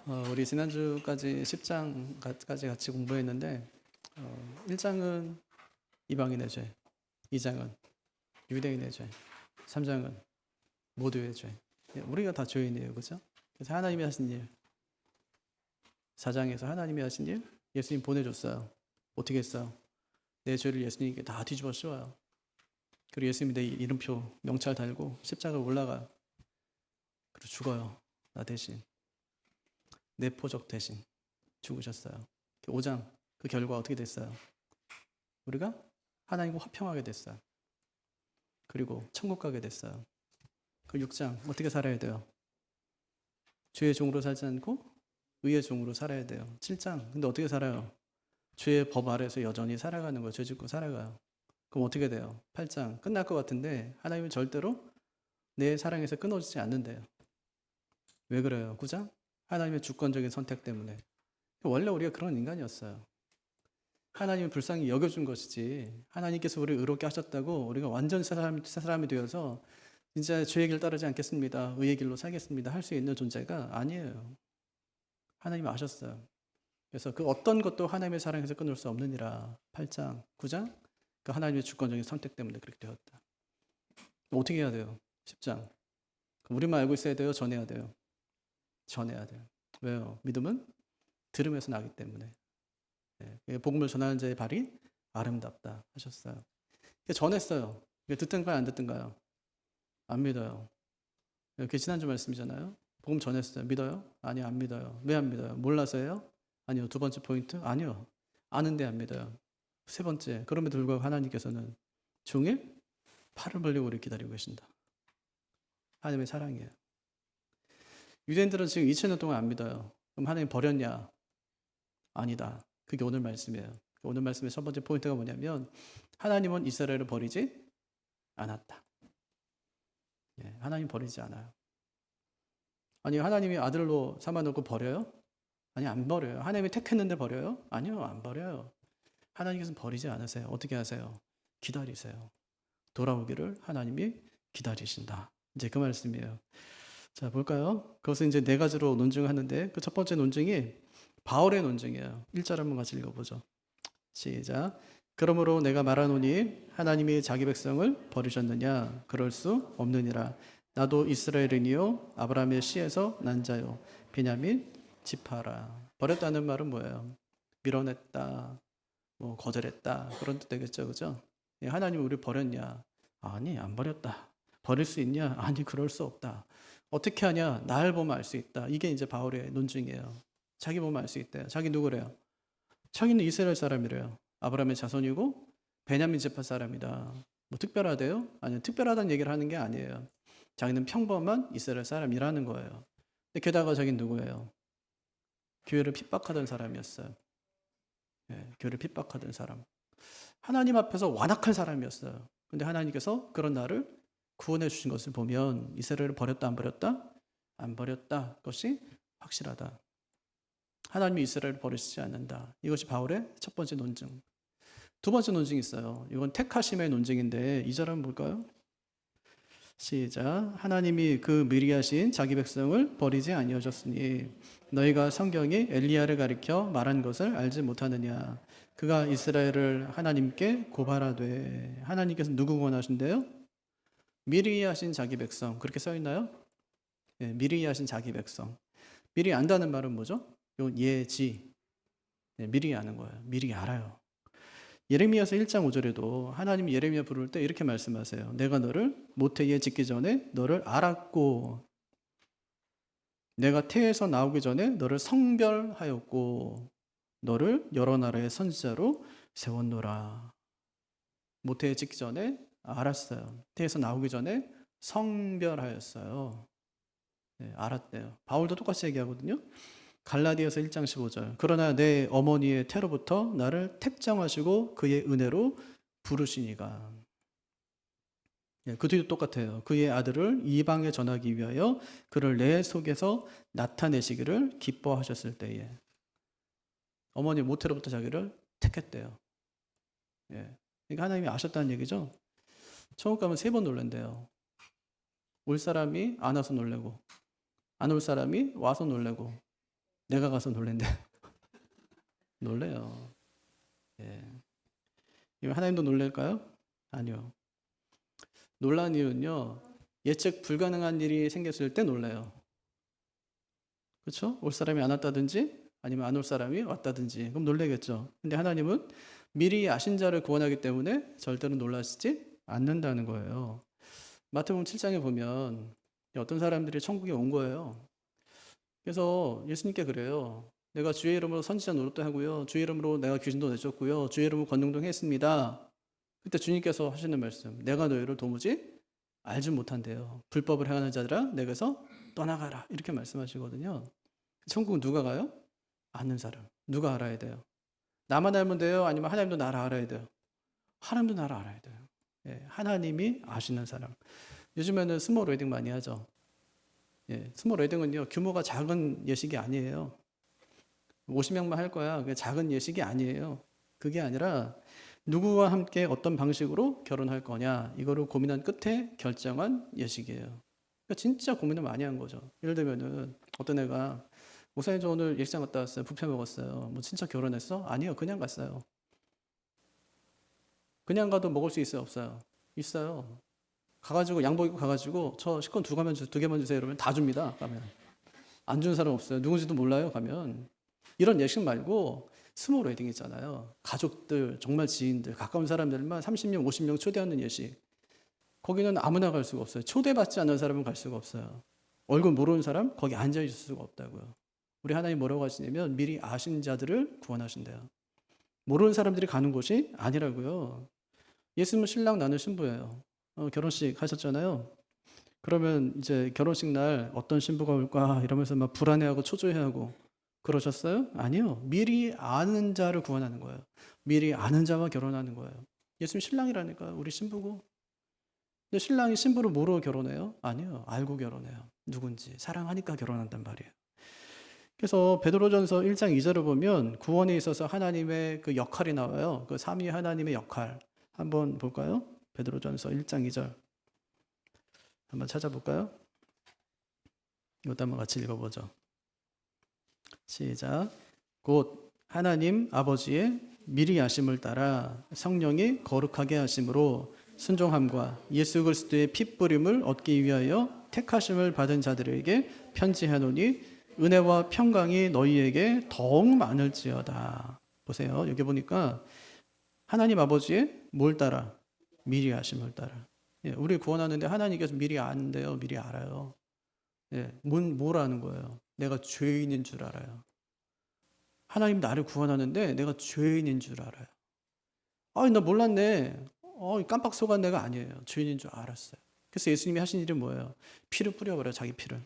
우리 지난주까지 10장까지 같이 공부했는데 1장은 이방인의 죄, 2장은 유대인의 죄, 3장은 모두의 죄. 우리가 다 죄인이에요. 그죠? 그래서 하나님이 하신 일, 4장에서 하나님이 하신 일, 예수님 보내줬어요. 어떻게 했어요? 내 죄를 예수님께 다 뒤집어 씌워요. 그리고 예수님이 내 이름표, 명찰 달고 십자가에 올라가요. 그리고 죽어요. 나 대신. 내 포적 대신 죽으셨어요. 5장 그 결과 어떻게 됐어요? 우리가 하나님과 화평하게 됐어요. 그리고 천국 가게 됐어요. 그 6장 어떻게 살아야 돼요? 죄의 종으로 살지 않고 의의 종으로 살아야 돼요. 7장 근데 어떻게 살아요? 죄의 법 아래서 여전히 살아가는 거예요. 죄 짓고 살아가요. 그럼 어떻게 돼요? 8장 끝날 것 같은데 하나님은 절대로 내 사랑에서 끊어지지 않는데요. 왜 그래요? 9장 하나님의 주권적인 선택 때문에. 원래 우리가 그런 인간이었어요. 하나님이 불쌍히 여겨준 것이지 하나님께서 우리를 의롭게 하셨다고 우리가 완전 새 사람이 되어서 진짜 죄의 길 따르지 않겠습니다. 의의 길로 살겠습니다. 할 수 있는 존재가 아니에요. 하나님이 아셨어요. 그래서 그 어떤 것도 하나님의 사랑에서 끊을 수 없느니라. 8장, 9장 그 하나님의 주권적인 선택 때문에 그렇게 되었다. 어떻게 해야 돼요? 10장 우리만 알고 있어야 돼요? 전해야 돼요? 전해야 돼요. 왜요? 믿음은 들음에서 나기 때문에. 복음을 전하는 자의 발이 아름답다 하셨어요. 전했어요. 듣든가요? 안 듣든가요? 안 믿어요. 이렇게 지난주 말씀이잖아요. 복음 전했어요. 믿어요? 아니요, 안 믿어요. 왜 안 믿어요? 몰라서요? 아니요. 두 번째 포인트? 아니요. 아는데 안 믿어요. 세 번째, 그럼에도 불구하고 하나님께서는 종일 팔을 벌리고 우리 기다리고 계신다. 하나님의 사랑이에요. 유대인들은 지금 2000년 동안 안 믿어요. 그럼 하나님 버렸냐? 아니다. 그게 오늘 말씀이에요. 오늘 말씀의 첫 번째 포인트가 뭐냐면 하나님은 이스라엘을 버리지 않았다. 하나님 버리지 않아요. 아니 하나님이 아들로 삼아놓고 버려요? 아니 안 버려요. 하나님이 택했는데 버려요? 아니요, 안 버려요. 하나님께서는 버리지 않으세요. 어떻게 하세요? 기다리세요. 돌아오기를 하나님이 기다리신다. 이제 그 말씀이에요. 자 볼까요? 그것은 이제 네 가지로 논증하는데 그 첫 번째 논증이 바울의 논증이에요. 1절 한번 같이 읽어보죠. 시작. 그러므로 내가 말하노니 하나님이 자기 백성을 버리셨느냐? 그럴 수 없느니라. 나도 이스라엘인이요 아브라함의 씨에서 난 자요 베냐민 지파라. 버렸다는 말은 뭐예요? 밀어냈다, 뭐 거절했다 그런 뜻 되겠죠, 그죠? 하나님 우리 버렸냐? 아니 안 버렸다. 버릴 수 있냐? 아니 그럴 수 없다. 어떻게 하냐? 날 보면 알 수 있다. 이게 이제 바울의 논증이에요. 자기 보면 알 수 있대요. 자기 누구래요? 자기는 이스라엘 사람이래요. 아브라함의 자손이고 베냐민 지파 사람이다. 뭐 특별하대요? 아니요, 특별하다는 얘기를 하는 게 아니에요. 자기는 평범한 이스라엘 사람이라는 거예요. 근데 게다가 자기는 누구예요? 교회를 핍박하던 사람이었어요. 교회를 핍박하던 사람. 하나님 앞에서 완악한 사람이었어요. 근데 하나님께서 그런 나를 구원해 주신 것을 보면 이스라엘을 버렸다 안 버렸다? 안 버렸다. 그것이 확실하다. 하나님이 이스라엘을 버리시지 않는다. 이것이 바울의 첫 번째 논증. 두 번째 논증이 있어요. 이건 택하심의 논증인데 2절 한번 볼까요? 시작. 하나님이 그 미리 하신 자기 백성을 버리지 아니하셨으니 너희가 성경이 엘리야를 가리켜 말한 것을 알지 못하느냐. 그가 이스라엘을 하나님께 고발하되. 하나님께서 누구 구원하신대요? 미리 하신 자기 백성. 그렇게 써 있나요? 미리 하신 자기 백성. 미리 안다는 말은 뭐죠? 예지. 미리 아는 거예요. 미리 알아요. 예레미야서 1장 5절에도 하나님이 예레미야 부를 때 이렇게 말씀하세요. 내가 너를 모태에 짓기 전에 너를 알았고 내가 태에서 나오기 전에 너를 성별하였고 너를 여러 나라의 선지자로 세웠노라. 모태에 짓기 전에 알았어요. 태에서 나오기 전에 성별하였어요. 알았대요. 바울도 똑같이 얘기하거든요. 갈라디아서 1장 15절. 그러나 내 어머니의 태로부터 나를 택정하시고 그의 은혜로 부르시니가. 그 뒤도 똑같아요. 그의 아들을 이방에 전하기 위하여 그를 내 속에서 나타내시기를 기뻐하셨을 때에. 어머니 모태로부터 자기를 택했대요. 그러니까 하나님이 아셨다는 얘기죠. 천국 가면 3번 놀란대요. 올 사람이 안 와서 놀래고 안 올 사람이 와서 놀래고 내가 가서 놀랜대. 놀래요. 예. 이거 하나님도 놀랄까요? 아니요. 놀란 이유는요, 예측 불가능한 일이 생겼을 때 놀래요. 그렇죠? 올 사람이 안 왔다든지 아니면 안 올 사람이 왔다든지 그럼 놀래겠죠. 근데 하나님은 미리 아신 자를 구원하기 때문에 절대로 놀라시지 않는다는 거예요. 마태복음 7장에 보면 어떤 사람들이 천국에 온 거예요. 그래서 예수님께 그래요. 내가 주의 이름으로 선지자 노릇도 하고요. 주의 이름으로 내가 귀신도 내쫓고요. 주의 이름으로 권능도 했습니다. 그때 주님께서 하시는 말씀, 내가 너희를 도무지 알지 못한대요. 불법을 행하는 자들아 내게서 떠나가라 이렇게 말씀하시거든요. 천국은 누가 가요? 아는 사람. 누가 알아야 돼요? 나만 알면 돼요? 아니면 하나님도 나를 알아야 돼요? 하나님도 나를 알아야 돼요. 예, 하나님이 아시는 사람. 요즘에는 스몰 웨딩 많이 하죠. 예, 스몰 웨딩은요 규모가 작은 예식이 아니에요. 50명만 할 거야. 그게 작은 예식이 아니에요. 그게 아니라 누구와 함께 어떤 방식으로 결혼할 거냐 이거를 고민한 끝에 결정한 예식이에요. 그러니까 진짜 고민을 많이 한 거죠. 예를 들면은 어떤 애가 목사님 저 오늘 예식장 갔다 왔어요. 뷔페 먹었어요. 뭐 진짜 결혼했어? 아니요. 그냥 갔어요. 그냥 가도 먹을 수 있어요? 없어요? 있어요. 가가지고 양복 입고 가가지고 저 식권 두 개만 주세요. 이러면 다 줍니다. 가면 안 주는 사람 없어요. 누군지도 몰라요. 가면 이런 예식 말고 스몰 웨딩 있잖아요. 가족들 정말 지인들 가까운 사람들만 30명 50명 초대하는 예식. 거기는 아무나 갈 수가 없어요. 초대받지 않은 사람은 갈 수가 없어요. 얼굴 모르는 사람 거기 앉아 있을 수가 없다고요. 우리 하나님 뭐라고 하시냐면 미리 아신 자들을 구원하신대요. 모르는 사람들이 가는 곳이 아니라고요. 예수님은 신랑 나는 신부예요. 결혼식 하셨잖아요. 그러면 이제 결혼식 날 어떤 신부가 올까 이러면서 막 불안해하고 초조해하고 그러셨어요? 아니요. 미리 아는 자를 구원하는 거예요. 미리 아는 자와 결혼하는 거예요. 예수님 신랑이라니까 우리 신부고. 근데 신랑이 신부를 모르고 결혼해요? 아니요. 알고 결혼해요. 누군지 사랑하니까 결혼한단 말이에요. 그래서 베드로전서 1장 2절을 보면 구원에 있어서 하나님의 그 역할이 나와요. 그 삼위 하나님의 역할. 한번 볼까요? 베드로전서 1장 2절. 한번 찾아볼까요? 이것도 한번 같이 읽어보죠. 시작. 곧 하나님 아버지의 미리 아심을 따라 성령이 거룩하게 하심으로 순종함과 예수 그리스도의 피 뿌림을 얻기 위하여 택하심을 받은 자들에게 편지하노니 은혜와 평강이 너희에게 더욱 많을지어다. 보세요. 여기 보니까 하나님 아버지의 뭘 따라? 미리 아심을 따라. 예, 우리 구원하는데 하나님께서 미리 아는데요. 미리 알아요. 예, 뭘 아는 거예요? 내가 죄인인 줄 알아요. 하나님 나를 구원하는데 내가 죄인인 줄 알아요. 나 몰랐네. 깜빡 속은 내가 아니에요. 죄인인 줄 알았어요. 그래서 예수님이 하신 일이 뭐예요? 피를 뿌려버려요. 자기 피를.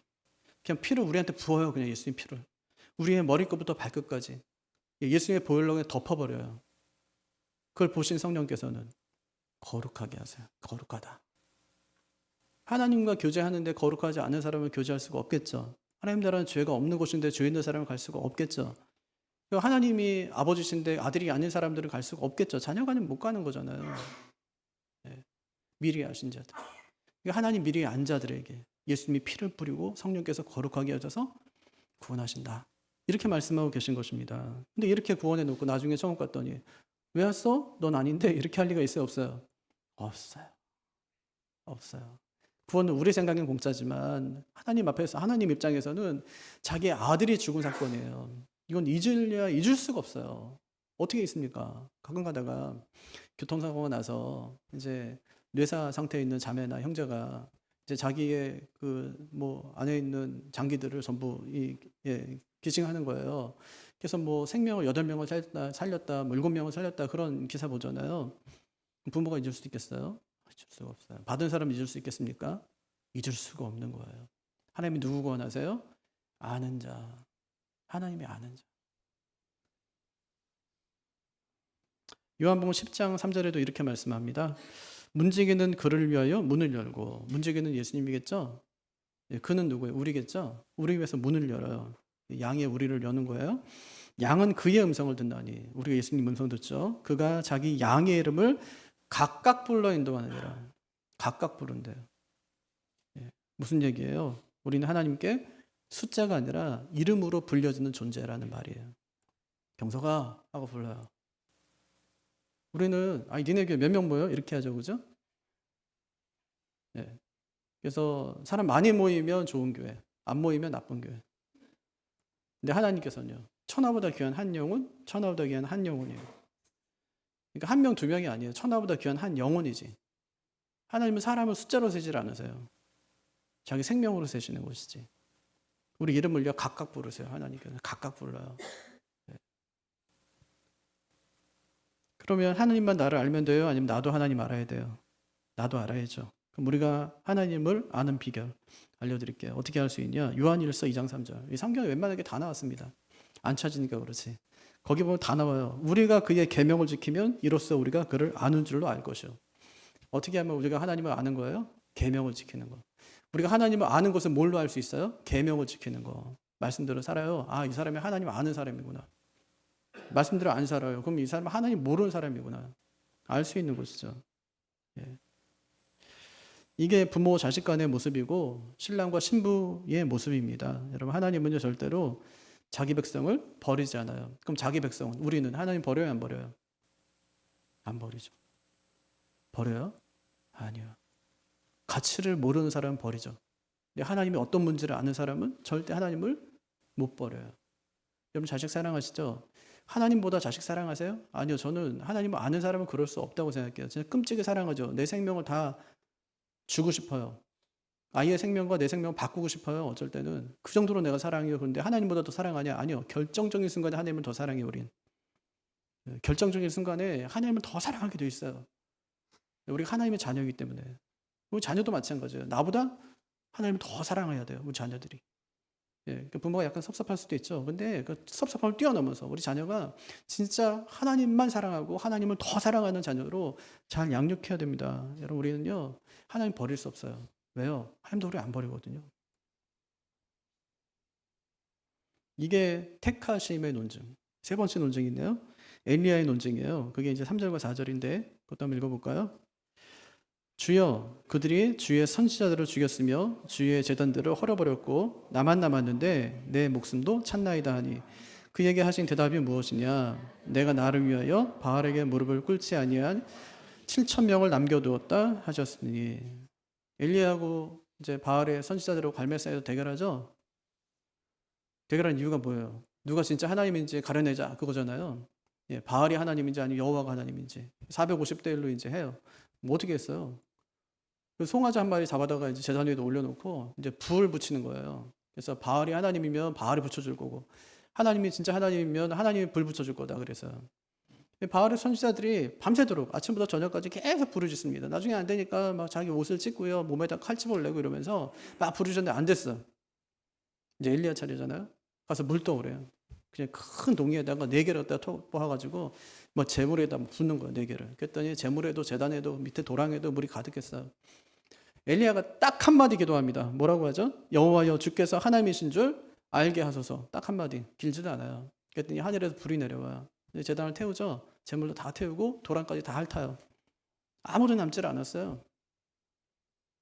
그냥 피를 우리한테 부어요. 그냥 예수님 피를. 우리의 머리끝부터 발끝까지. 예수님의 보혈로에 덮어버려요. 그걸 보신 성령께서는 거룩하게 하세요. 거룩하다. 하나님과 교제하는데 거룩하지 않은 사람을 교제할 수가 없겠죠. 하나님 나라는 죄가 없는 곳인데 죄 있는 사람을 갈 수가 없겠죠. 하나님이 아버지신데 아들이 아닌 사람들을 갈 수가 없겠죠. 자녀가는 못 가는 거잖아요. 네. 미리 아신 자들. 하나님 미리 안 자들에게 예수님이 피를 뿌리고 성령께서 거룩하게 하셔서 구원하신다. 이렇게 말씀하고 계신 것입니다. 근데 이렇게 구원해 놓고 나중에 천국 갔더니 왜 왔어? 넌 아닌데 이렇게 할 리가 있어요? 없어요? 없어요. 없어요. 구원은 우리 생각엔 공짜지만 하나님 앞에서 하나님 입장에서는 자기 아들이 죽은 사건이에요. 이건 잊을 수가 없어요. 어떻게 있습니까? 가끔 가다가 교통사고가 나서 이제 뇌사 상태에 있는 자매나 형제가 이제 자기의 안에 있는 장기들을 전부 기증하는 거예요. 그래서 생명을 8명을 살렸다, 7명을 살렸다 그런 기사 보잖아요. 부모가 잊을 수 있겠어요? 잊을 수가 없어요. 받은 사람 잊을 수 있겠습니까? 잊을 수가 없는 거예요. 하나님이 누구 구원하세요? 아는 자. 하나님이 아는 자. 요한복음 10장 3절에도 이렇게 말씀합니다. 문지기는 그를 위하여 문을 열고, 문지기는 예수님이겠죠? 그는 누구예요? 우리겠죠? 우리 위해서 문을 열어요. 양의 우리를 여는 거예요. 양은 그의 음성을 듣나니, 우리가 예수님 음성 듣죠? 그가 자기 양의 이름을 각각 불러 인도하느니라. 각각 부른대요. 무슨 얘기예요? 우리는 하나님께 숫자가 아니라 이름으로 불려지는 존재라는 말이에요. 경서가 하고 불러요. 우리는 니네 교회 몇 명 모여? 이렇게 하죠, 그죠? 네. 그래서 사람 많이 모이면 좋은 교회, 안 모이면 나쁜 교회. 근데 하나님께서는요, 천하보다 귀한 한 영혼, 천하보다 귀한 한 영혼이에요. 그러니까 한 명, 두 명이 아니에요. 천하보다 귀한 한 영혼이지. 하나님은 사람을 숫자로 세질 않으세요. 자기 생명으로 세시는 것이지. 우리 이름을요, 각각 부르세요. 하나님께서는 각각 불러요. 네. 그러면 하나님만 나를 알면 돼요? 아니면 나도 하나님 알아야 돼요? 나도 알아야죠. 그럼 우리가 하나님을 아는 비결 알려드릴게요. 어떻게 할 수 있냐? 요한일서 2장 3절. 이 성경에 웬만하게 다 나왔습니다. 안 찾으니까 그렇지. 거기 보면 다 나와요. 우리가 그의 계명을 지키면 이로써 우리가 그를 아는 줄로 알 것이요. 어떻게 하면 우리가 하나님을 아는 거예요? 계명을 지키는 거. 우리가 하나님을 아는 것은 뭘로 알 수 있어요? 계명을 지키는 거. 말씀대로 살아요. 이 사람이 하나님 아는 사람이구나. 말씀대로 안 살아요. 그럼 이 사람은 하나님 모르는 사람이구나. 알 수 있는 것이죠. 예. 이게 부모 자식 간의 모습이고 신랑과 신부의 모습입니다. 여러분, 하나님은요 절대로 자기 백성을 버리지 않아요. 그럼 자기 백성은, 우리는 하나님 버려요, 안 버려요? 안 버리죠. 버려요? 아니요. 가치를 모르는 사람은 버리죠. 근데 하나님이 어떤 문제를 아는 사람은 절대 하나님을 못 버려요. 여러분, 자식 사랑하시죠? 하나님보다 자식 사랑하세요? 아니요. 저는 하나님을 아는 사람은 그럴 수 없다고 생각해요. 진짜 끔찍이 사랑하죠. 내 생명을 다 주고 싶어요. 아이의 생명과 내 생명을 바꾸고 싶어요. 어쩔 때는. 그 정도로 내가 사랑해요. 그런데 하나님보다 더 사랑하냐? 아니요. 결정적인 순간에 하나님을 더 사랑해요. 우린. 결정적인 순간에 하나님을 더 사랑하게 돼 있어요. 우리가 하나님의 자녀이기 때문에. 우리 자녀도 마찬가지예요. 나보다 하나님을 더 사랑해야 돼요. 우리 자녀들이. 부모가 약간 섭섭할 수도 있죠. 근데 그 섭섭함을 뛰어넘어서 우리 자녀가 진짜 하나님만 사랑하고 하나님을 더 사랑하는 자녀로 잘 양육해야 됩니다. 여러분, 우리는요, 하나님 버릴 수 없어요. 왜요? 하나님도 우리 안 버리거든요. 이게 택하심의 논증. 세 번째 논증이 있네요. 엘리야의 논증이에요. 그게 이제 3절과 4절인데 그것도 한번 읽어볼까요? 주여, 그들이 주의 선지자들을 죽였으며 주의 제단들을 헐어버렸고 나만 남았는데 내 목숨도 찼나이다 하니 그에게 하신 대답이 무엇이냐? 내가 나를 위하여 바알에게 무릎을 꿇지 아니한 7,000명을 남겨두었다 하셨으니. 엘리야하고 이제 바알의 선지자들하고 갈멜산에서 대결하죠. 대결한 이유가 뭐예요? 누가 진짜 하나님인지 가려내자, 그거잖아요. 바알이 하나님인지 아니면 여호와가 하나님인지 450대 1로 이제 해요. 뭐 어떻게 했어요? 그 송아지 한 마리 잡아다가 이제 제단 위에다 올려놓고 이제 불을 붙이는 거예요. 그래서 바알이 하나님이면 바알이 붙여줄 거고, 하나님이 진짜 하나님이면 하나님이 불 붙여줄 거다. 그래서 바알의 선지자들이 밤새도록 아침부터 저녁까지 계속 부르짖습니다. 나중에 안 되니까 막 자기 옷을 찢고요, 몸에다 칼집을 내고 이러면서 막 부르짖는데 안 됐어. 이제 엘리야 차례잖아요. 가서 물 떠오래요. 그냥 큰 동이에다가 4개를 갖다 뽑아가지고 뭐 재물에다 붓는 거예요. 4개를. 그랬더니 재물에도 제단에도 밑에 도랑에도 물이 가득했어요. 엘리야가 딱 한마디 기도합니다. 뭐라고 하죠? 여호와여, 주께서 하나님이신 줄 알게 하소서. 딱 한마디. 길지도 않아요. 그랬더니 하늘에서 불이 내려와요. 제단을 태우죠. 재물도 다 태우고 도랑까지 다 핥아요. 아무도 남질 않았어요.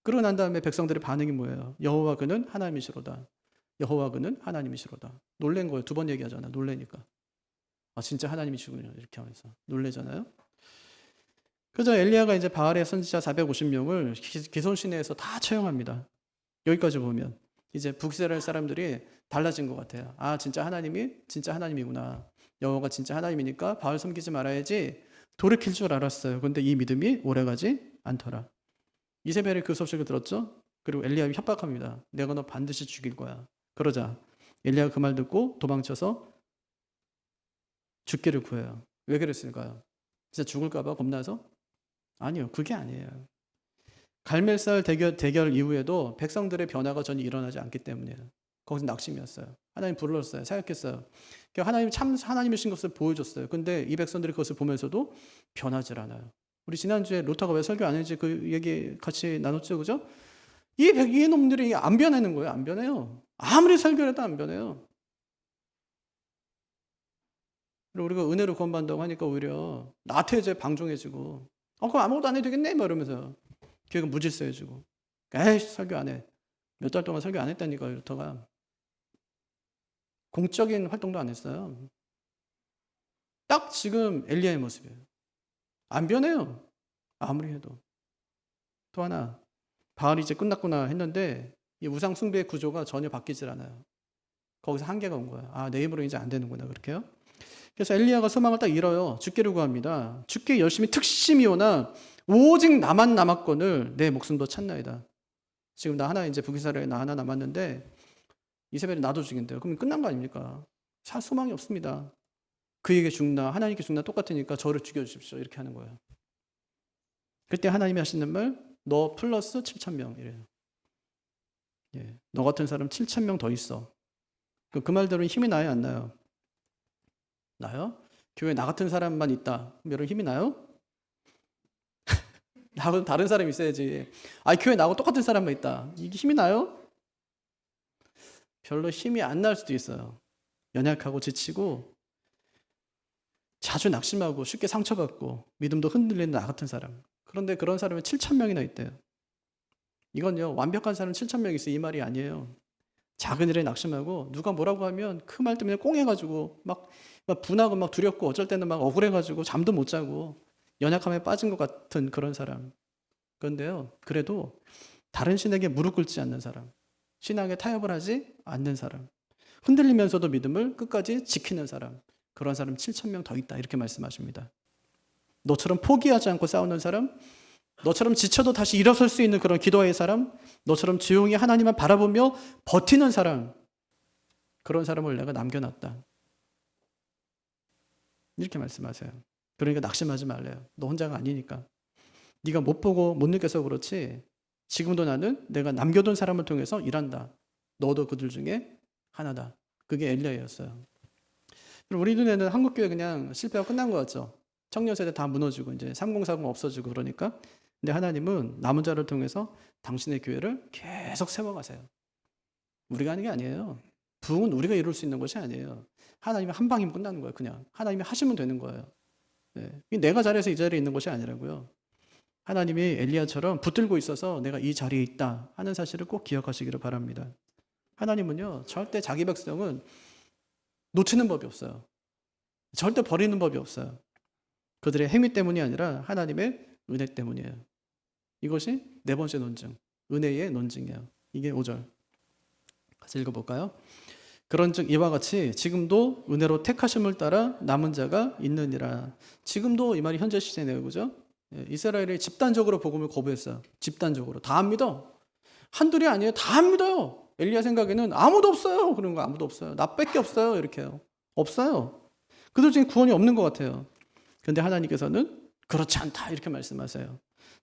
그러고 난 다음에 백성들의 반응이 뭐예요? 여호와 그는 하나님이시로다. 여호와 그는 하나님이시로다. 놀란 거예요. 2번 얘기하잖아. 놀래니까. 진짜 하나님이시군요. 이렇게 하면서 놀래잖아요. 그래서 엘리야가 이제 바알의 선지자 450명을 기손 시내에서 다 처형합니다. 여기까지 보면 이제 북이스라엘 사람들이 달라진 것 같아요. 진짜 하나님이 진짜 하나님이구나. 여호와가 진짜 하나님이니까 바알 섬기지 말아야지 돌이킬 줄 알았어요. 그런데 이 믿음이 오래가지 않더라. 이세벨이 그 소식을 들었죠. 그리고 엘리야가 협박합니다. 내가 너 반드시 죽일 거야. 그러자 엘리야가 그 말 듣고 도망쳐서 죽기를 구해요. 왜 그랬을까요? 진짜 죽을까 봐 겁나서? 아니요. 그게 아니에요. 갈멜살 대결 이후에도 백성들의 변화가 전혀 일어나지 않기 때문이에요. 거기서 낙심이었어요. 하나님 불렀어요. 사역했어요. 하나님 참 하나님이신 것을 보여줬어요. 근데 이 백성들이 그것을 보면서도 변하질 않아요. 우리 지난주에 로타가 왜 설교 안 했는지 그 얘기 같이 나눴죠. 그죠? 이 놈들이 안 변하는 거예요. 안 변해요. 아무리 설교를 해도 안 변해요. 그리고 우리가 은혜로 구원받는다고 하니까 오히려 나태해져 방종해지고 그럼 아무것도 안 해도 되겠네? 뭐 이러면서 교회가 무질서해지고 에이 설교 안 해. 몇 달 동안 설교 안 했다니까 로타가. 공적인 활동도 안 했어요. 딱 지금 엘리야의 모습이에요. 안 변해요. 아무리 해도. 또 하나, 바알이 이제 끝났구나 했는데 이 우상 숭배의 구조가 전혀 바뀌질 않아요. 거기서 한계가 온 거예요. 아, 내 힘으로 이제 안 되는구나, 그렇게요. 그래서 엘리야가 소망을 딱 잃어요. 죽기를 구합니다. 죽기 열심히 특심이 오나 오직 나만 남았거늘 내 목숨도 찾나이다. 지금 나 하나 이제 북이스라엘에 나 하나 남았는데 이세벨이 나도 죽인대요. 그럼 끝난 거 아닙니까? 소망이 없습니다. 그에게 죽나 하나님께 죽나 똑같으니까 저를 죽여주십시오. 이렇게 하는 거예요. 그때 하나님이 하시는 말, 너 플러스 7,000명 이래요. 예, 너 같은 사람 7,000명 더 있어. 그 말대로는 힘이 나요, 안 나요? 나요? 교회에 나 같은 사람만 있다. 그럼 여러분 힘이 나요? 나하고 다른 사람이 있어야지. 아, 교회에 나하고 똑같은 사람만 있다. 이게 힘이 나요? 별로 힘이 안 날 수도 있어요. 연약하고 지치고 자주 낙심하고 쉽게 상처받고 믿음도 흔들리는 나 같은 사람. 그런데 그런 사람이 7,000명이나 있대요. 이건요, 완벽한 사람 7,000명 있어요. 이 말이 아니에요. 작은 일에 낙심하고 누가 뭐라고 하면 그 말 때문에 꽁해가지고 막 분하고 막 두렵고 어쩔 때는 막 억울해가지고 잠도 못 자고 연약함에 빠진 것 같은 그런 사람. 그런데요, 그래도 다른 신에게 무릎 꿇지 않는 사람, 신앙에 타협을 하지 않는 사람, 흔들리면서도 믿음을 끝까지 지키는 사람, 그런 사람 7,000명 더 있다 이렇게 말씀하십니다. 너처럼 포기하지 않고 싸우는 사람, 너처럼 지쳐도 다시 일어설 수 있는 그런 기도의 사람, 너처럼 조용히 하나님만 바라보며 버티는 사람, 그런 사람을 내가 남겨놨다. 이렇게 말씀하세요. 그러니까 낙심하지 말래요. 너 혼자가 아니니까. 네가 못 보고 못 느껴서 그렇지 지금도 나는 내가 남겨둔 사람을 통해서 일한다. 너도 그들 중에 하나다. 그게 엘리야였어요. 우리 눈에는 한국교회 그냥 실패하고 끝난 것 같죠. 청년세대 다 무너지고 이제 3040 없어지고 그러니까. 근데 하나님은 남은 자를 통해서 당신의 교회를 계속 세워가세요. 우리가 하는 게 아니에요. 부흥은 우리가 이룰 수 있는 것이 아니에요. 하나님이 한 방이면 끝나는 거예요. 그냥 하나님이 하시면 되는 거예요. 네. 내가 잘해서 이 자리에 있는 것이 아니라고요. 하나님이 엘리야처럼 붙들고 있어서 내가 이 자리에 있다 하는 사실을 꼭 기억하시기를 바랍니다. 하나님은요, 절대 자기 백성은 놓치는 법이 없어요. 절대 버리는 법이 없어요. 그들의 행위 때문이 아니라 하나님의 은혜 때문이에요. 이것이 네 번째 논증, 은혜의 논증이에요. 이게 5절. 같이 읽어볼까요? 그런즉 이와 같이 지금도 은혜로 택하심을 따라 남은 자가 있느니라. 지금도 이 말이 현재 시제네요, 그죠? 이스라엘이 집단적으로 복음을 거부했어요. 집단적으로 다 안 믿어. 한둘이 아니에요. 다 안 믿어요. 엘리야 생각에는 아무도 없어요. 그런 거 아무도 없어요. 나밖에 없어요. 이렇게요. 없어요. 그들 중에 구원이 없는 것 같아요. 그런데 하나님께서는 그렇지 않다 이렇게 말씀하세요.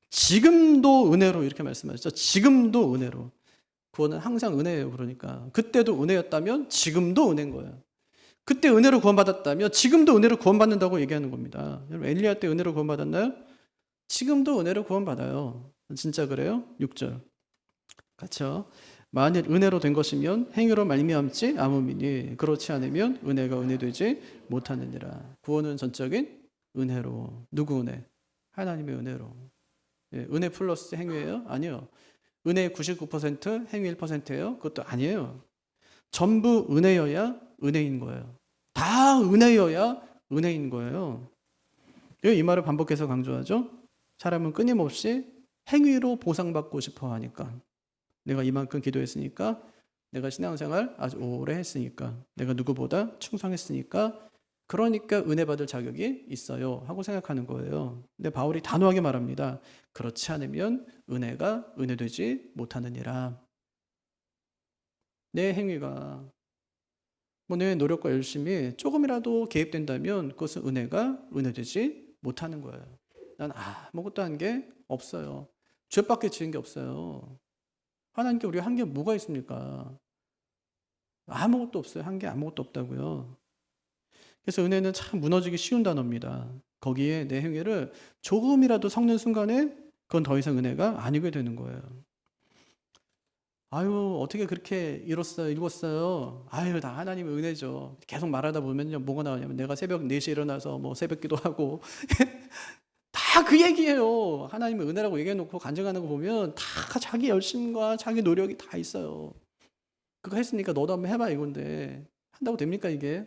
지금도 은혜로 이렇게 말씀하시죠. 지금도 은혜로. 구원은 항상 은혜예요. 그러니까 그때도 은혜였다면 지금도 은혜인 거예요. 그때 은혜로 구원받았다면 지금도 은혜로 구원받는다고 얘기하는 겁니다. 여러분 엘리야 때 은혜로 구원받았나요? 지금도 은혜로 구원받아요. 진짜 그래요? 6절 같이요. 만일 은혜로 된 것이면 행위로 말미암지 아무미니 그렇지 않으면 은혜가 은혜되지 못하느니라. 구원은 전적인 은혜로. 누구 은혜? 하나님의 은혜로. 은혜 플러스 행위예요? 아니요. 은혜 99% 행위 1%예요? 그것도 아니에요. 전부 은혜여야 은혜인 거예요. 다 은혜여야 은혜인 거예요. 이 말을 반복해서 강조하죠. 사람은 끊임없이 행위로 보상받고 싶어 하니까. 내가 이만큼 기도했으니까, 내가 신앙생활 아주 오래 했으니까, 내가 누구보다 충성했으니까, 그러니까 은혜 받을 자격이 있어요 하고 생각하는 거예요. 근데 바울이 단호하게 말합니다. 그렇지 않으면 은혜가 은혜되지 못하느니라. 내 행위가 내 노력과 열심이 조금이라도 개입된다면 그것은 은혜가 은혜되지 못하는 거예요. 난 아무것도 한 게 없어요. 죄밖에 지은 게 없어요. 하나님께 우리가 한 게 뭐가 있습니까? 아무것도 없어요. 한 게 아무것도 없다고요. 그래서 은혜는 참 무너지기 쉬운 단어입니다. 거기에 내 행위를 조금이라도 섞는 순간에 그건 더 이상 은혜가 아니게 되는 거예요. 아유, 어떻게 그렇게 읽었어요? 아유, 다 하나님의 은혜죠. 계속 말하다 보면요, 뭐가 나오냐면 내가 새벽 4시에 일어나서 새벽 기도하고 다 그 얘기예요. 하나님의 은혜라고 얘기해놓고 간증하는 거 보면 다 자기 열심과 자기 노력이 다 있어요. 그거 했으니까 너도 한번 해봐 이건데 한다고 됩니까 이게?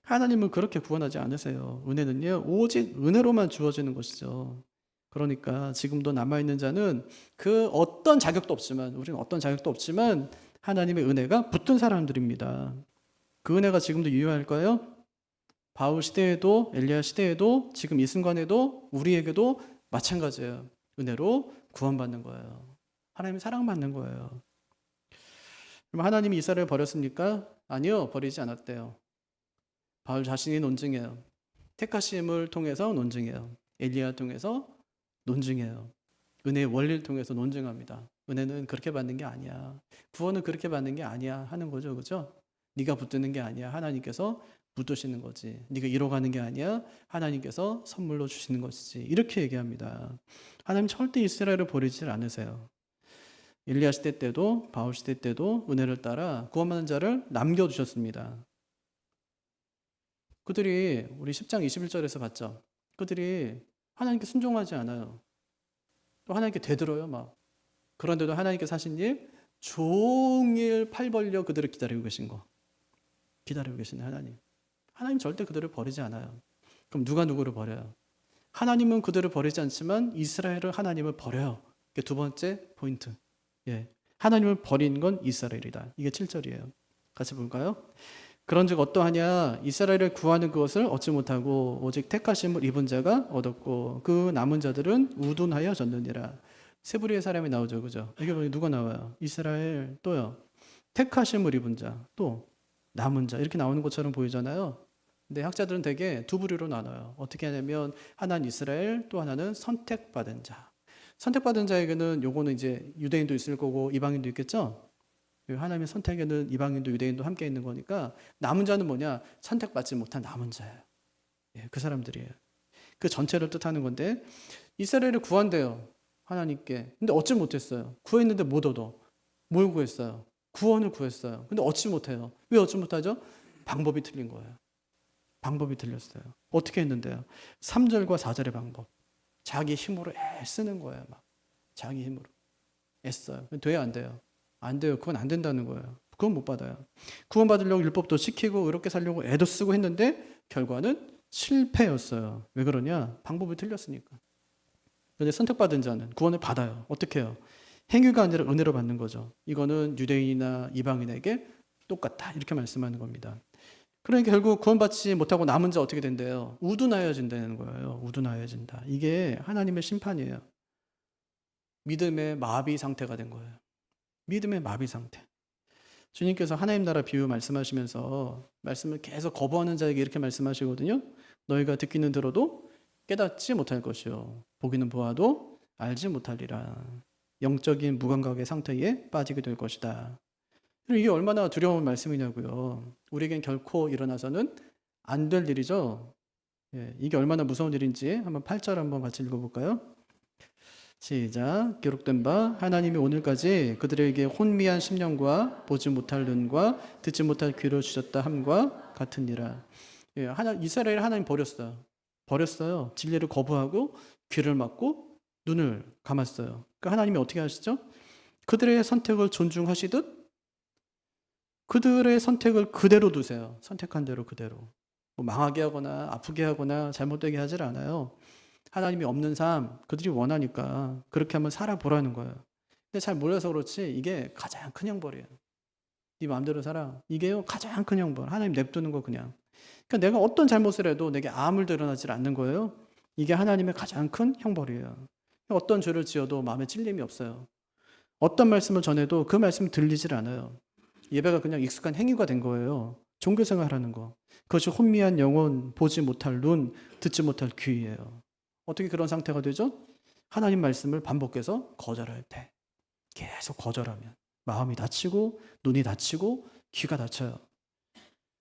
하나님은 그렇게 구원하지 않으세요. 은혜는요, 오직 은혜로만 주어지는 것이죠. 그러니까 지금도 남아있는 자는 그 어떤 자격도 없지만, 우리는 어떤 자격도 없지만 하나님의 은혜가 붙은 사람들입니다. 그 은혜가 지금도 유효할까요? 바울 시대에도 엘리야 시대에도 지금 이 순간에도 우리에게도 마찬가지예요. 은혜로 구원받는 거예요. 하나님의 사랑받는 거예요. 그럼 하나님이 이스라엘을 버렸습니까? 아니요, 버리지 않았대요. 바울 자신이 논증해요. 택하심을 통해서 논증해요. 엘리야 통해서 논증해요. 은혜의 원리를 통해서 논증합니다. 은혜는 그렇게 받는 게 아니야. 구원은 그렇게 받는 게 아니야 하는 거죠. 그죠? 네가 붙드는 게 아니야. 하나님께서 붙드시는 거지. 네가 이뤄가는 게 아니야. 하나님께서 선물로 주시는 것이지. 이렇게 얘기합니다. 하나님 절대 이스라엘을 버리지 않으세요. 엘리야 시대 때도 바울 시대 때도 은혜를 따라 구원받는 자를 남겨두셨습니다. 그들이 우리 10장 21절에서 봤죠. 그들이 하나님께 순종하지 않아요. 또 하나님께 되들어요 막. 그런데도 하나님께서 하신 일 종일 팔 벌려 그들을 기다리고 계신 거. 기다리고 계신 하나님. 하나님 절대 그들을 버리지 않아요. 그럼 누가 누구를 버려요? 하나님은 그들을 버리지 않지만 이스라엘은 하나님을 버려요. 이게 두 번째 포인트. 예. 하나님을 버린 건 이스라엘이다. 이게 7절이에요. 같이 볼까요? 그런즉 어떠하냐 이스라엘을 구하는 그것을 얻지 못하고 오직 택하심을 입은 자가 얻었고 그 남은 자들은 우둔하여 졌느니라. 세 부류의 사람이 나오죠. 그죠? 이게 누가 나와요? 이스라엘 또요. 택하심을 입은 자 또 남은 자 이렇게 나오는 것처럼 보이잖아요. 근데 학자들은 대개 두 부류로 나눠요. 어떻게 하냐면 하나는 이스라엘 또 하나는 선택받은 자. 선택받은 자에게는 요거는 이제 유대인도 있을 거고 이방인도 있겠죠. 하나님의 선택에는 이방인도 유대인도 함께 있는 거니까 남은 자는 뭐냐? 선택받지 못한 남은 자예요. 예, 그 사람들이에요. 그 전체를 뜻하는 건데 이스라엘을 구한대요. 하나님께. 근데 얻지 못했어요. 구했는데 못 얻어. 뭘 구했어요? 구원을 구했어요. 근데 얻지 못해요. 왜 얻지 못하죠? 방법이 틀린 거예요. 방법이 틀렸어요. 어떻게 했는데요? 3절과 4절의 방법. 자기 힘으로 애쓰는 거예요. 막. 자기 힘으로. 애써요. 돼요? 안 돼요? 안 돼요. 그건 안 된다는 거예요. 그건 못 받아요. 구원 받으려고 율법도 지키고 의롭게 살려고 애도 쓰고 했는데 결과는 실패였어요. 왜 그러냐? 방법이 틀렸으니까. 그런데 선택받은 자는 구원을 받아요. 어떻게 해요? 행위가 아니라 은혜로 받는 거죠. 이거는 유대인이나 이방인에게 똑같다. 이렇게 말씀하는 겁니다. 그러니까 결국 구원받지 못하고 남은 자 어떻게 된대요? 우둔하여진다는 거예요. 우둔하여진다. 이게 하나님의 심판이에요. 믿음의 마비 상태가 된 거예요. 믿음의 마비 상태. 주님께서 하나님 나라 비유 말씀하시면서 말씀을 계속 거부하는 자에게 이렇게 말씀하시거든요. 너희가 듣기는 들어도 깨닫지 못할 것이요. 보기는 보아도 알지 못하리라. 영적인 무감각의 상태에 빠지게 될 것이다. 이게 얼마나 두려운 말씀이냐고요. 우리에겐 결코 일어나서는 안 될 일이죠. 예, 이게 얼마나 무서운 일인지 한번 8절 한번 같이 읽어볼까요? 시작. 기록된 바 하나님이 오늘까지 그들에게 혼미한 심령과 보지 못할 눈과 듣지 못할 귀를 주셨다 함과 같으니라. 예, 이스라엘 하나님 버렸어요. 진리를 거부하고 귀를 막고 눈을 감았어요. 그러니까 하나님이 어떻게 하시죠? 그들의 선택을 존중하시듯 그들의 선택을 그대로 두세요. 선택한 대로 그대로. 뭐 망하게 하거나 아프게 하거나 잘못되게 하질 않아요. 하나님이 없는 삶 그들이 원하니까 그렇게 한번 살아보라는 거예요. 근데 잘 몰라서 그렇지 이게 가장 큰 형벌이에요. 네 마음대로 살아. 이게요 가장 큰 형벌. 하나님 냅두는 거 그냥. 그러니까 내가 어떤 잘못을 해도 내게 아무 일도 일어나질 않는 거예요. 이게 하나님의 가장 큰 형벌이에요. 어떤 죄를 지어도 마음에 찔림이 없어요. 어떤 말씀을 전해도 그 말씀이 들리질 않아요. 예배가 그냥 익숙한 행위가 된 거예요. 종교생활하는 거. 그것이 혼미한 영혼, 보지 못할 눈, 듣지 못할 귀예요. 어떻게 그런 상태가 되죠? 하나님 말씀을 반복해서 거절할 때. 계속 거절하면 마음이 다치고 눈이 다치고 귀가 다쳐요.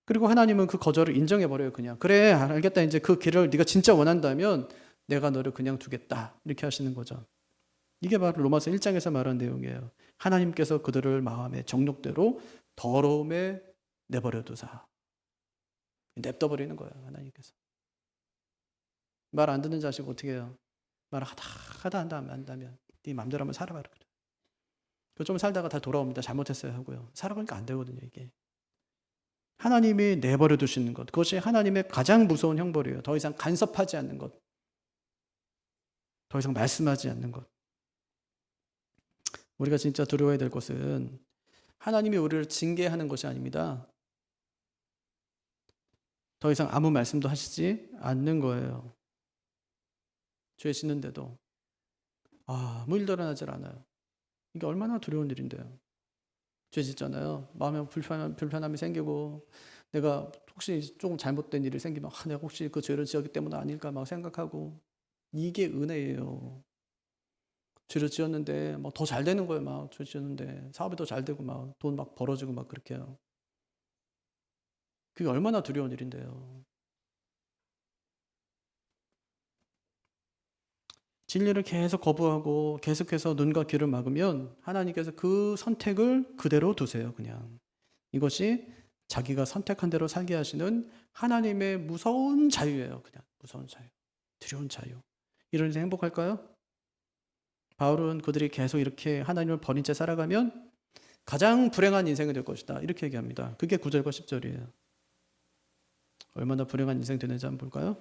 그리고 하나님은 그 거절을 인정해버려요. 그냥 그래 알겠다. 이제 그 길을 네가 진짜 원한다면 내가 너를 그냥 두겠다. 이렇게 하시는 거죠. 이게 바로 로마서 1장에서 말한 내용이에요. 하나님께서 그들을 마음의 정욕대로 더러움에 내버려 두사. 냅둬버리는 거예요. 하나님께서. 말 안 듣는 자식 어떻게 해요? 말 하다 한다면 네 맘대로 한번 살아봐라. 좀 살다가 다 돌아옵니다. 잘못했어요 하고요. 살아가니까 안 되거든요, 이게. 하나님이 내버려 두시는 것, 그것이 하나님의 가장 무서운 형벌이에요. 더 이상 간섭하지 않는 것, 더 이상 말씀하지 않는 것. 우리가 진짜 두려워야 될 것은 하나님이 우리를 징계하는 것이 아닙니다. 더 이상 아무 말씀도 하시지 않는 거예요. 죄 짓는데도 아무 일도 일어나질 않아요. 이게 얼마나 두려운 일인데요. 죄 짓잖아요. 마음에 불편함이 생기고 내가 혹시 조금 잘못된 일이 생기면 내가 혹시 그 죄를 지었기 때문 아닐까 막 생각하고, 이게 은혜예요. 죄를 지었는데 막 더 잘 되는 거예요. 막 죄 지었는데 사업이 더 잘 되고 막 돈 막 벌어지고 막 그렇게요. 그게 얼마나 두려운 일인데요. 진리를 계속 거부하고 계속해서 눈과 귀를 막으면 하나님께서 그 선택을 그대로 두세요. 그냥 이것이 자기가 선택한 대로 살게 하시는 하나님의 무서운 자유예요. 그냥 무서운 자유, 두려운 자유. 이런 인생 행복할까요? 바울은 그들이 계속 이렇게 하나님을 버린 채 살아가면 가장 불행한 인생이 될 것이다, 이렇게 얘기합니다. 그게 9절과 10절이에요. 얼마나 불행한 인생 되는지 한번 볼까요?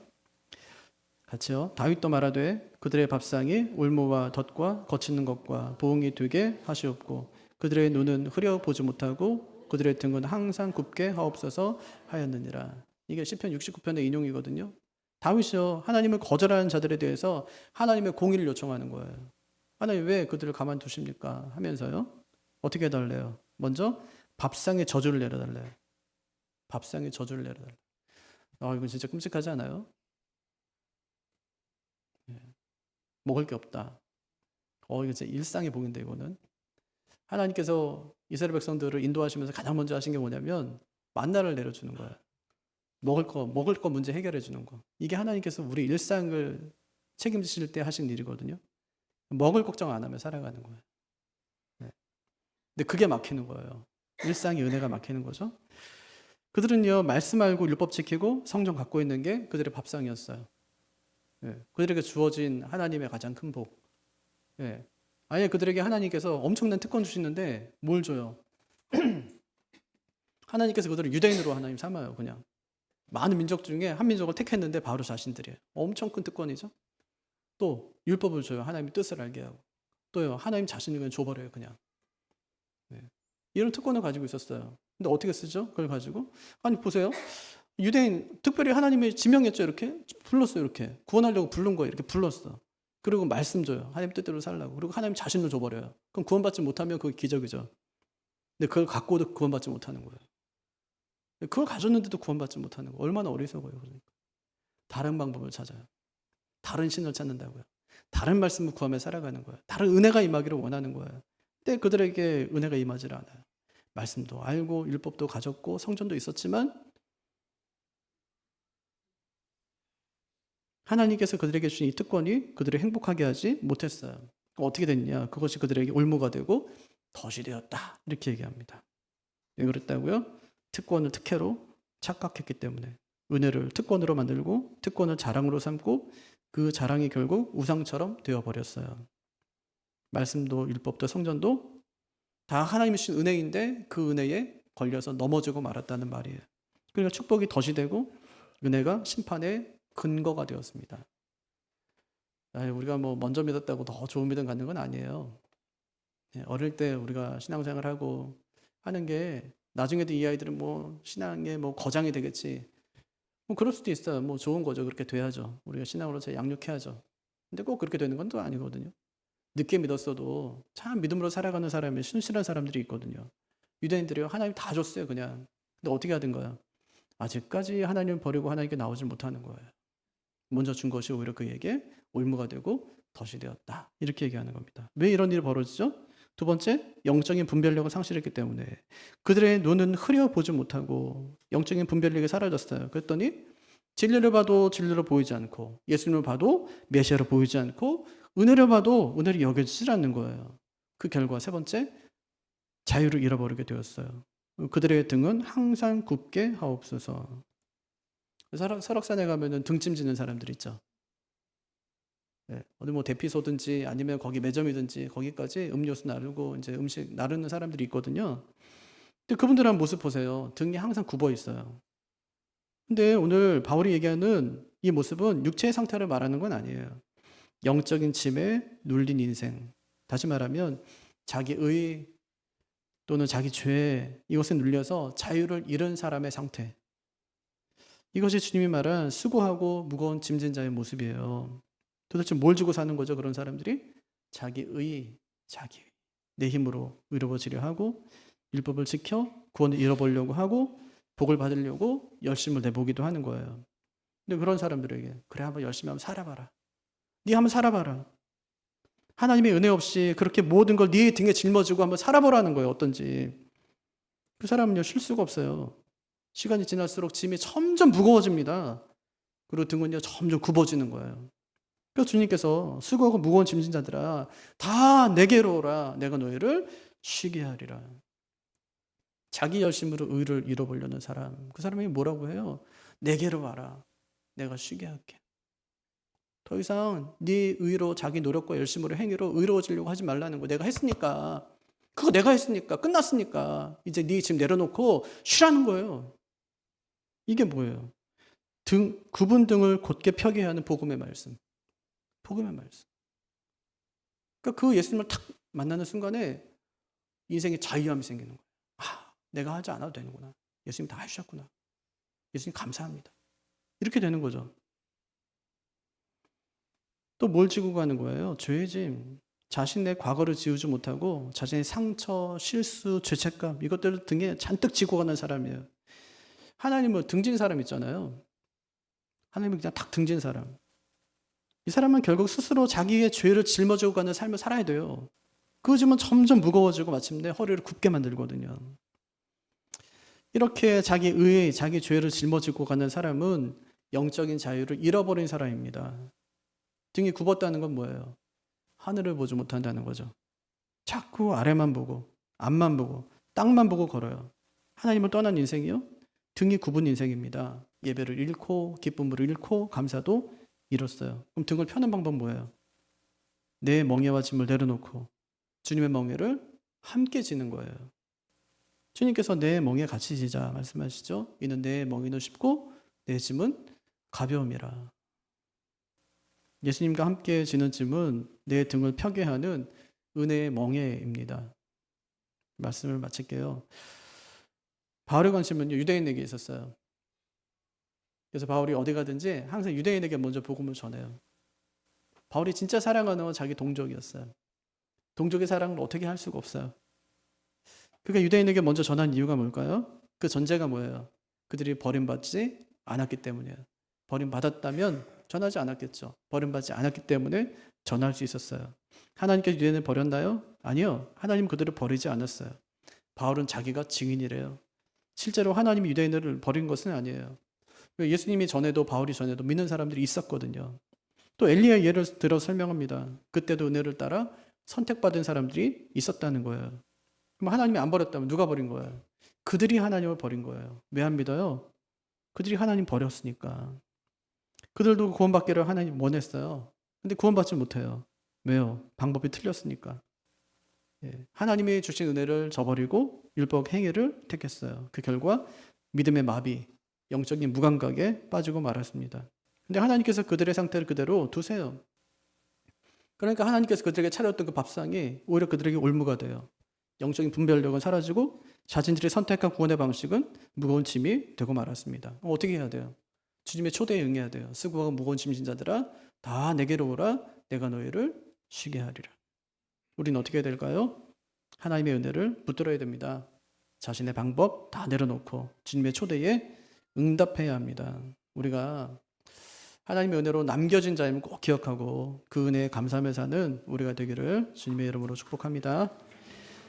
같이요. 다윗도 말하되 그들의 밥상이 울무와 덫과 거치는 것과 보응이 되게 하시옵고 그들의 눈은 흐려 보지 못하고 그들의 등은 항상 굽게 하옵소서 하였느니라. 이게 시편 69편의 인용이거든요. 다윗이요, 하나님을 거절하는 자들에 대해서 하나님의 공의를 요청하는 거예요. 하나님 왜 그들을 가만두십니까 하면서요, 어떻게 해달래요? 먼저 밥상에 저주를 내려달래요. 밥상에 저주를 내려달래요. 이건 진짜 끔찍하지 않아요? 먹을 게 없다. 이거 진짜 일상의 복인데, 이거는. 하나님께서 이스라엘 백성들을 인도하시면서 가장 먼저 하신 게 뭐냐면 만나를 내려주는 거예요. 먹을 거 문제 해결해 주는 거. 이게 하나님께서 우리 일상을 책임지실 때 하신 일이거든요. 먹을 걱정 안 하며 살아가는 거예요. 네. 근데 그게 막히는 거예요. 일상의 은혜가 막히는 거죠. 그들은요, 말씀 알고 율법 지키고 성경 갖고 있는 게 그들의 밥상이었어요. 네. 그들에게 주어진 하나님의 가장 큰 복. 네. 아예 그들에게 하나님께서 엄청난 특권 주시는데 뭘 줘요? 하나님께서 그들을 유대인으로 하나님 삼아요. 그냥 많은 민족 중에 한 민족을 택했는데 바로 자신들이에요. 엄청 큰 특권이죠. 또 율법을 줘요. 하나님의 뜻을 알게 하고. 또요, 하나님 자신을 그냥 줘버려요. 그냥. 네. 이런 특권을 가지고 있었어요. 근데 어떻게 쓰죠? 그걸 가지고? 아니 보세요. 유대인 특별히 하나님이 지명했죠. 이렇게 불렀어요. 이렇게 구원하려고 부른 거예요. 이렇게 불렀어. 그리고 말씀 줘요. 하나님 뜻대로 살라고. 그리고 하나님 자신을 줘버려요. 그럼 구원받지 못하면 그게 기적이죠. 근데 그걸 갖고도 구원받지 못하는 거예요. 그걸 가졌는데도 구원받지 못하는 거. 얼마나 어리석어요. 그러니까. 다른 방법을 찾아요. 다른 신을 찾는다고요. 다른 말씀을 구하며 살아가는 거예요. 다른 은혜가 임하기를 원하는 거예요. 근데 그들에게 은혜가 임하지 않아요. 말씀도 알고 율법도 가졌고 성전도 있었지만 하나님께서 그들에게 주신 이 특권이 그들을 행복하게 하지 못했어요. 어떻게 됐냐? 그것이 그들에게 올무가 되고 덫이 되었다, 이렇게 얘기합니다. 왜 그랬다고요? 특권을 특혜로 착각했기 때문에. 은혜를 특권으로 만들고 특권을 자랑으로 삼고 그 자랑이 결국 우상처럼 되어버렸어요. 말씀도 율법도 성전도 다 하나님이 주신 은혜인데 그 은혜에 걸려서 넘어지고 말았다는 말이에요. 그러니까 축복이 덫이 되고 은혜가 심판의 근거가 되었습니다. 우리가 뭐 먼저 믿었다고 더 좋은 믿음 갖는 건 아니에요. 어릴 때 우리가 신앙생활하고 하는 게 나중에도 이 아이들은 뭐 신앙의 뭐 거장이 되겠지. 뭐 그럴 수도 있어요. 뭐 좋은 거죠. 그렇게 돼야죠. 우리가 신앙으로 제 양육해야죠. 근데 꼭 그렇게 되는 건 또 아니거든요. 늦게 믿었어도 참 믿음으로 살아가는 사람이 순실한 사람들이 있거든요. 유대인들이요, 하나님 다 줬어요, 그냥. 근데 어떻게 하든 거야. 아직까지 하나님을 버리고 하나님께 나오지 못하는 거예요. 먼저 준 것이 오히려 그에게 올무가 되고 덫이 되었다, 이렇게 얘기하는 겁니다. 왜 이런 일이 벌어지죠? 두 번째, 영적인 분별력을 상실했기 때문에. 그들의 눈은 흐려보지 못하고 영적인 분별력이 사라졌어요. 그랬더니 진리를 봐도 진리로 보이지 않고 예수님을 봐도 메시아로 보이지 않고 은혜를 봐도 은혜를 여겨지질 않는 거예요. 그 결과 세 번째, 자유를 잃어버리게 되었어요. 그들의 등은 항상 굽게 하옵소서. 설악산에 가면은 등짐 지는 사람들 있죠. 예, 어디 뭐 대피소든지 아니면 거기 매점이든지 거기까지 음료수 나르고 이제 음식 나르는 사람들이 있거든요. 근데 그분들 한 모습 보세요. 등이 항상 굽어 있어요. 근데 오늘 바울이 얘기하는 이 모습은 육체의 상태를 말하는 건 아니에요. 영적인 짐에 눌린 인생. 다시 말하면 자기의 또는 자기 죄 이것에 눌려서 자유를 잃은 사람의 상태. 이것이 주님이 말한 수고하고 무거운 짐진 자의 모습이에요. 도대체 뭘 주고 사는 거죠? 그런 사람들이 자기 내 힘으로 의로워지려 하고 율법을 지켜 구원을 잃어보려고 하고 복을 받으려고 열심을 내보기도 하는 거예요. 근데 그런 사람들에게 그래 한번 열심히 한번 살아봐라. 네 한번 살아봐라. 하나님의 은혜 없이 그렇게 모든 걸 네 등에 짊어지고 한번 살아보라는 거예요. 어떤지. 그 사람은요 쉴 수가 없어요. 시간이 지날수록 짐이 점점 무거워집니다. 그리고 등은요 점점 굽어지는 거예요. 그래서 주님께서 수고하고 무거운 짐진 자들아 다 내게로 오라. 내가 너희를 쉬게 하리라. 자기 열심으로 의를 잃어보려는 사람, 그 사람이 뭐라고 해요? 내게로 와라. 내가 쉬게 할게. 더 이상 네 의로 자기 노력과 열심으로 행위로 의로워지려고 하지 말라는 거. 내가 했으니까. 그거 내가 했으니까. 끝났으니까. 이제 네 짐 내려놓고 쉬라는 거예요. 이게 뭐예요? 굽은 등을 곧게 펴게 하는 복음의 말씀. 복음의 말씀. 그러니까 그 예수님을 탁 만나는 순간에 인생에 자유함이 생기는 거예요. 아, 내가 하지 않아도 되는구나. 예수님 다 해주셨구나. 예수님 감사합니다. 이렇게 되는 거죠. 또 뭘 지고 가는 거예요? 죄의 짐. 자신의 과거를 지우지 못하고 자신의 상처, 실수, 죄책감 이것들을 등에 잔뜩 지고 가는 사람이에요. 하나님은 등진 사람 있잖아요. 하나님은 그냥 탁 등진 사람. 이 사람은 결국 스스로 자기의 죄를 짊어지고 가는 삶을 살아야 돼요. 그 짐은 점점 무거워지고 마침내 허리를 굽게 만들거든요. 이렇게 자기 의에 자기 죄를 짊어지고 가는 사람은 영적인 자유를 잃어버린 사람입니다. 등이 굽었다는 건 뭐예요? 하늘을 보지 못한다는 거죠. 자꾸 아래만 보고 앞만 보고 땅만 보고 걸어요. 하나님을 떠난 인생이요? 등이 굽은 인생입니다. 예배를 잃고 기쁨을 잃고 감사도 잃었어요. 그럼 등을 펴는 방법 뭐예요? 내 멍에와 짐을 내려놓고 주님의 멍에를 함께 지는 거예요. 주님께서 내 멍에 같이 지자 말씀하시죠. 이는 내 멍에는 쉽고 내 짐은 가벼움이라. 예수님과 함께 지는 짐은 내 등을 펴게 하는 은혜의 멍에입니다. 말씀을 마칠게요. 바울의 관심은 유대인에게 있었어요. 그래서 바울이 어디 가든지 항상 유대인에게 먼저 복음을 전해요. 바울이 진짜 사랑하는 건 자기 동족이었어요. 동족의 사랑을 어떻게 할 수가 없어요. 그러니까 유대인에게 먼저 전한 이유가 뭘까요? 그 전제가 뭐예요? 그들이 버림받지 않았기 때문이에요. 버림받았다면 전하지 않았겠죠. 버림받지 않았기 때문에 전할 수 있었어요. 하나님께서 유대인을 버렸나요? 아니요. 하나님 그들을 버리지 않았어요. 바울은 자기가 증인이래요. 실제로 하나님이 유대인을 버린 것은 아니에요. 예수님이 전에도 바울이 전에도 믿는 사람들이 있었거든요. 또 엘리야의 예를 들어 설명합니다. 그때도 은혜를 따라 선택받은 사람들이 있었다는 거예요. 그럼 하나님이 안 버렸다면 누가 버린 거예요? 그들이 하나님을 버린 거예요. 왜 안 믿어요? 그들이 하나님 버렸으니까. 그들도 구원받기를 하나님 원했어요. 근데 구원받지 못해요. 왜요? 방법이 틀렸으니까. 하나님이 주신 은혜를 저버리고 율법 행위를 택했어요. 그 결과 믿음의 마비, 영적인 무감각에 빠지고 말았습니다. 근데 하나님께서 그들의 상태를 그대로 두세요. 그러니까 하나님께서 그들에게 차렸던 그 밥상이 오히려 그들에게 올무가 돼요. 영적인 분별력은 사라지고 자신들이 선택한 구원의 방식은 무거운 짐이 되고 말았습니다. 어떻게 해야 돼요? 주님의 초대에 응해야 돼요. 수고하고 무거운 짐진 자들아 다 내게로 오라. 내가 너희를 쉬게 하리라. 우리는 어떻게 해야 될까요? 하나님의 은혜를 붙들어야 됩니다. 자신의 방법 다 내려놓고 주님의 초대에 응답해야 합니다. 우리가 하나님의 은혜로 남겨진 자임을 꼭 기억하고 그 은혜에 감사하며 사는 우리가 되기를 주님의 이름으로 축복합니다.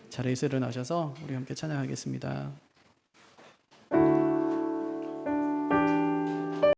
자리에서 일어나셔서 우리 함께 찬양하겠습니다.